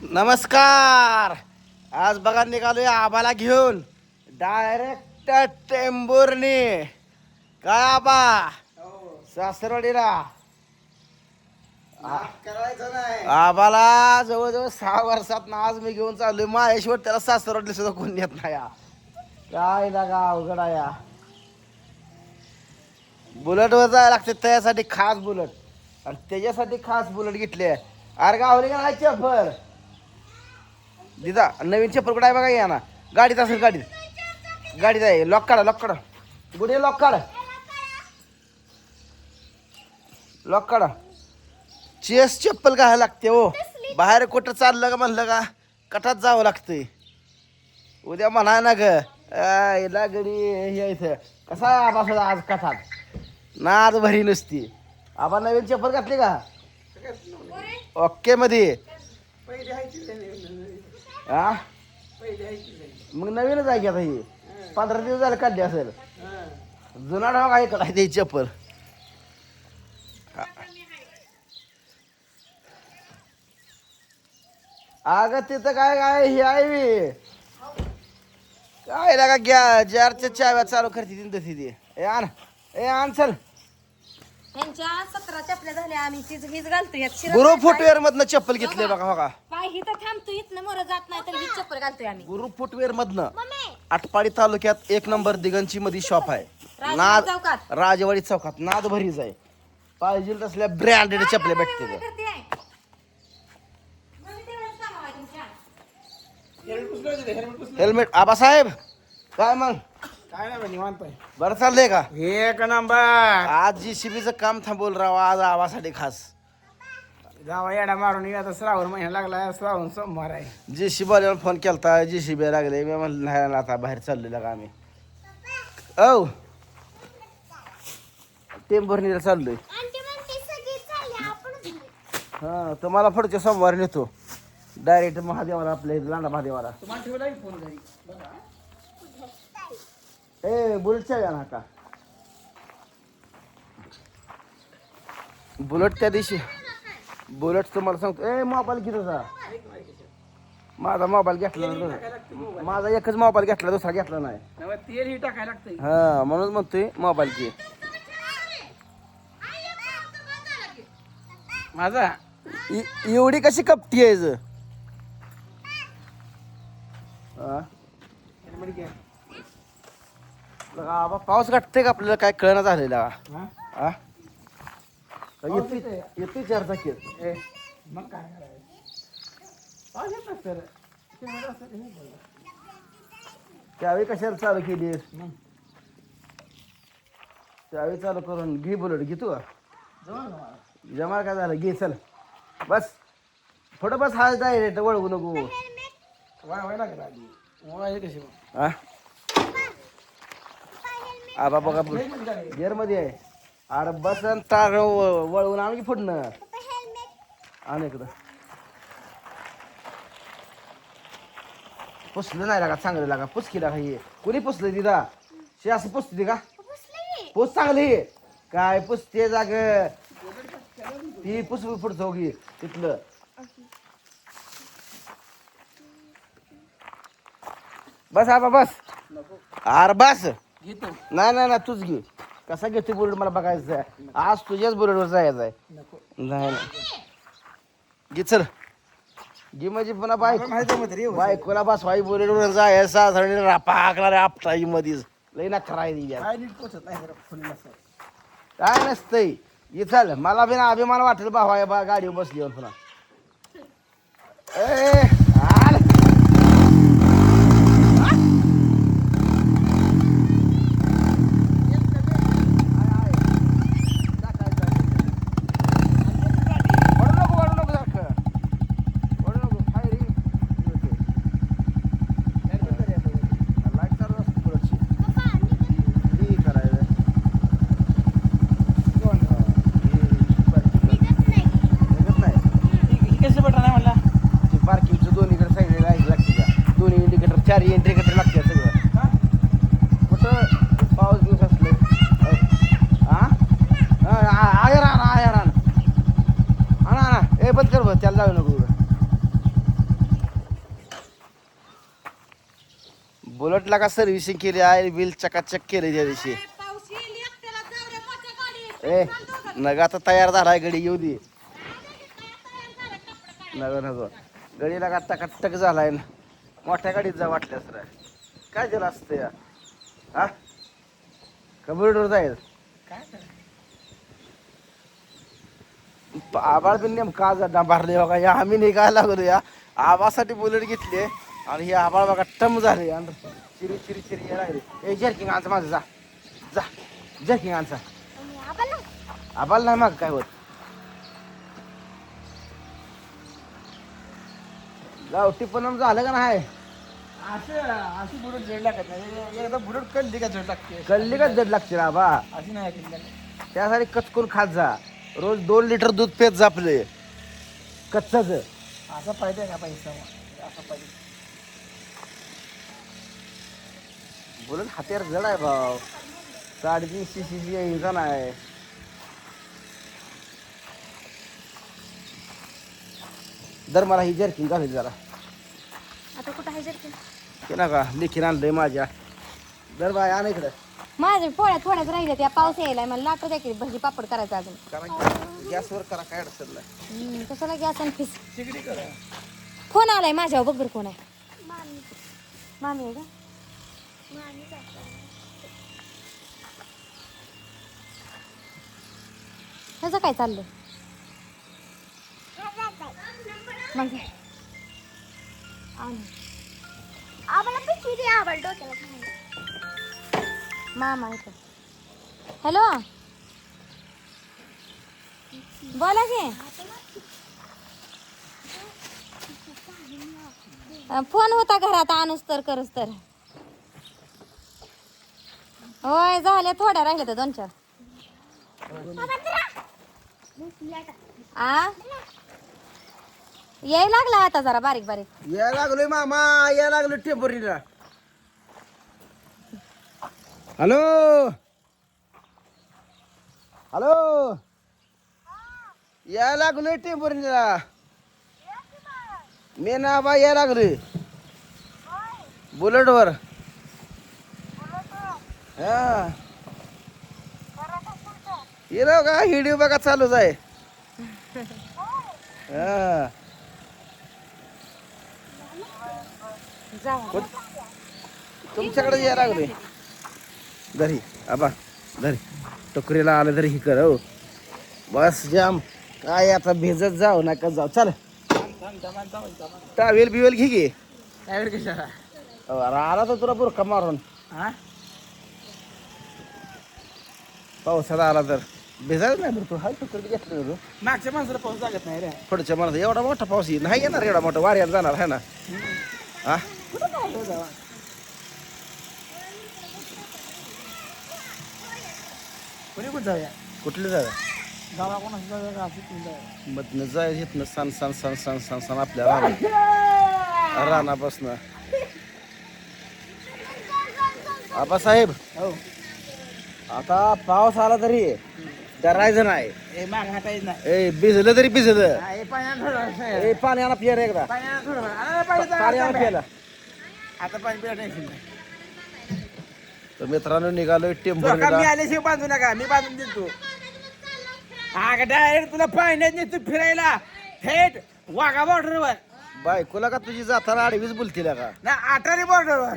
नमस्कार. आज बघा निघालोय आबाला घेऊन डायरेक्ट टेंभुर्णी. काय आबा सासरवाडीला करायचं नाही. आबाला जवळजवळ 6 वर्षात आज मी घेऊन चाललोय. माहेश्वर त्याला सासरवाडीला सुद्धा कोण येत नाही या. काय लागा अवघड आहे या. बुलेटवर जायला लागते त्याच्यासाठी खास बुलेट आणि त्याच्यासाठी खास बुलेट घेतली आहे. अरे गावली का नाही चप्पल दिदा नवीन चप्पल कुठे आहे बघा या ना. गाडीत असेल गाडीत आहे. लॉक काढा गुडे लॉक काढा चेस चप्पल घालायला लागते हो. बाहेर कुठं चाललं का म्हणलं का कटात जावं लागतंय. उद्या म्हणा ना ग गडी यायचं कसा आबा आज कटात ना आज भरी नुसती. आबा नवीन चप्पल घातली का ओके मध्ये हा मग नवीनच आहे की आता ही 15 दिवस झाले काढली असेल. जुना डाव काय काढायची ही चप्पल. अगं तिथं काय काय हे आहे मी काय लागा घ्या जारच्या चाव्या चालू करते तिथं तशी ती. ए आण चल. यांच्या 17 चपल्या झाल्या. आम्ही हीच घालतो यात शिरा गुरु फुटवेअर मधनं चप्पल घेतले बघा बघा. पाय ही तर थांबतो इथनं मोर जात नाही तर हीच चप्पल घालतोय आम्ही. गुरु फुटवेअर मधनं आटपाडी तालुक्यात 1 नंबर दिगंची मध्ये शॉप आहे. राजवाडी चौकात. राजवाडी चौकात नाद भरीच आहे. पाहिजे तसल्या ब्रँडेड चपल्या भेटते. हेल्मेट आबासाहेब काय मग काय नाही निवांत आहे. बरं चाललंय का. एक नंबर. आज JCBचं काम थांबवलं राव आज आबासाठी खास. जावा येडा मारून ये. आता श्रावण महिना लागला. श्रावण सोमवार आहे. JCB वाल्याला फोन केलता. JCB लागले. मी म्हणलं नाही आता बाहेर चाललेलं का आम्ही औ टेंभुर्णीला चाललोय. हा तुम्हाला पुढच्या सोमवारी नेतो डायरेक्ट महादेवाला आपल्या लांडा महादेवाला. तुम्हाला ठेवला फोन घरी बघा. ए बुलेटच्या घ्या ना का बुलेट त्या दिवशी बुलेट तुम्हाला सांगतो. ए मोबाईल किती तुझा. माझा मोबाईल घेतला ना. माझा एकच मोबाईल घेतला दुसरा घेतला नाही. तेल ही टाकायला लागतंय. हा म्हणून म्हणतोय मोबाईलची. माझा एवढी कशी कपटी आहे आबा पाऊस गाठते का आपल्याला काय कळना झालेला. हा येते 4 चाकी. मग काय करायचं. पाऊस येत नसतं. त्यावेळी कशाला चालू केली. त्यावेळी चालू करून घे बुलेट घे तू. जमा काय झालं घे चल बस थोडं बस. हा डायरेक्ट वळवू नको. वाय लागला आधी वाय कशी हा आबा बघा गेअर मध्ये आहे. अरे बस तार वळवून आण की फुटणं आण इकडं. पुसलं नाही लागा चांगलं लागा पुसकी लागा. हे कोणी पुसलं तिथं शे असं पुसते का पुस चांगली काय पुसते जाग ती पुसवी पुढचं घे तिथलं. बस आबा बस. अरे बस घेतो. नाही तूच घे. कसा घेतो बुलेट मला बघायचं आहे. आज तुझ्याच बुलेटवर जायचं आहे. नाही घे चल घे म्हणजे पुन्हा बायकोला बस वाई बुलेटवर जाय साधारण रापाकला रे आपटाई मध्येच लई ना करायची काय नीट पोचत नाही जरा फुल नसतं. काय नसतंय. ये चल मला बी ना अभिमान वाटेल भावा बा गाडीवर बसलीवर पुन्हा. ए आल पार्किंगचं दोन्हीकडे साईड लागते. दोन्ही इंडिकेटर 4 इंडिकेटर लागते सगळं. कुठं पाऊस दिवस असले आयर आण आणा ए बंद कर त्याला जाऊ नको. बुलेटला का सर्व्हिसिंग केली आहे बिल चकाचक केले त्या दिवशी. पाऊस येईल एकट्याला जाऊ दे मोठ्या गाडीत. ए नग आता तयार झालाय गडी येऊ दे. नग नग गडीला का टकाटक झालाय ना. मोठ्या गाडीत जा वाटल्यास रे. काय झालं असतं या हा कम्प्युटर जाईल काय करायचं? आबाळ बिन नेमका आज भरले बघा या आम्ही निघायला लागलो या आबासाठी बुलेट घेतली आणि हे आबाळ बघा टम झाले आणि चिरी चिरी चिरी यायला लागले. ए जर्किंग आमचं माझं जा जा जर्किंग आमचा आबाळ नाही मग काय होत. जाऊ टिपणम झालं का नाही अशी बुडून जड लागत नाही. एकदा बुडून कल्ली का जड लागते. कल्ली का जड लागते ना बा अशी नाही ऐकली त्याला. त्यासाठी कचकून खात जा. रोज 2 लिटर दूध पेत जा आपले कच्चाच. असा पाहिजे का पैसा असा पाहिजे. बुलेट हात्यार जड आहे भाव 350 cc इंधन आहे. दर मला ही जर्किंग घालायची जरा आता कुठं आहे जर्किन? ते ना का लेखीन आणलंय माझ्या. दर बाय आण इकडं. माझ्या पोळ्या थोड्याच राहिल्या त्या पाऊस यायलाय मला लाटू द्या की भजी पापड करायचं अजून. कारण गॅसवर करा काय अडचण नाही. कशाला गॅस आणि फीस. चिकडी करा. फोन आलाय माझ्यावर बघ बरं कोण आहे. मामी आहे का? ह्याचं काय चाललंय मग मामा येतो. हॅलो बोला की. फोन होता घरात आणूस तर करस तर. होय झाले थोड्या राहिले तर 2-4. आ याय लागला आता जरा बारीक बारीक. या लागलोय मामा या लागलो टेम्परीला. हॅलो हॅलो या लागलोय टेम्परीला. मी ना बा या लागलोय बुलेटवर. हा हिरो का व्हिडिओ बघा चालूच आहे. हा जाऊ तुमच्याकडे यायला लागले. धरी आबा धरी टोकरीला आलं तरी ही कर हो. बस जाम काय आता भिजत जाऊ नका जाऊ. चल टावेल बिवेल घे गे. काय कशाला आला तर तुला बुरका मारून हा पावसाला आला तर भिजायच नाही बरं तू. हा टोकरी घेतलं तू मागच्या माणसाला पाऊस लागत नाही रे. पुढच्या मला एवढा मोठा पाऊस येईल नाही येणार. एवढा मोठा वाऱ्यात जाणार आहे ना. हा कुठं काय जावा. कोणी कुठं जाऊया. कुठले जागा गावा कोणाचं जाऊया का असं कुठं जाऊया. मधनं जाय इथनं सण सण सण सण सण सण आपल्या रानापासनं. आबासाहेब हो आता पाऊस आला तरी डरायचं नाही. ए माग हातायच नाही. ए भिजलं तरी भिजलं. हा, ए पाण्यानं थोडं ए पाणी आणा पिया रे एकदा. पाण्यानं थोडं अरे पाणी पाणी आणा पियाला. आता पाणी पिया टेन्शन नाही. तर मित्रांनो निघालोय टेम्पो. मी आल्याशिवाय बांधू नका मी बांधून देतो. हा का डायरेक्ट तुला पाण्यात नेतो फिरायला थेट वाघा बॉर्डरवर. बायकोला का तुझी जाताना आडवीच बोलतील का. ना 18 बॉर्डरवर.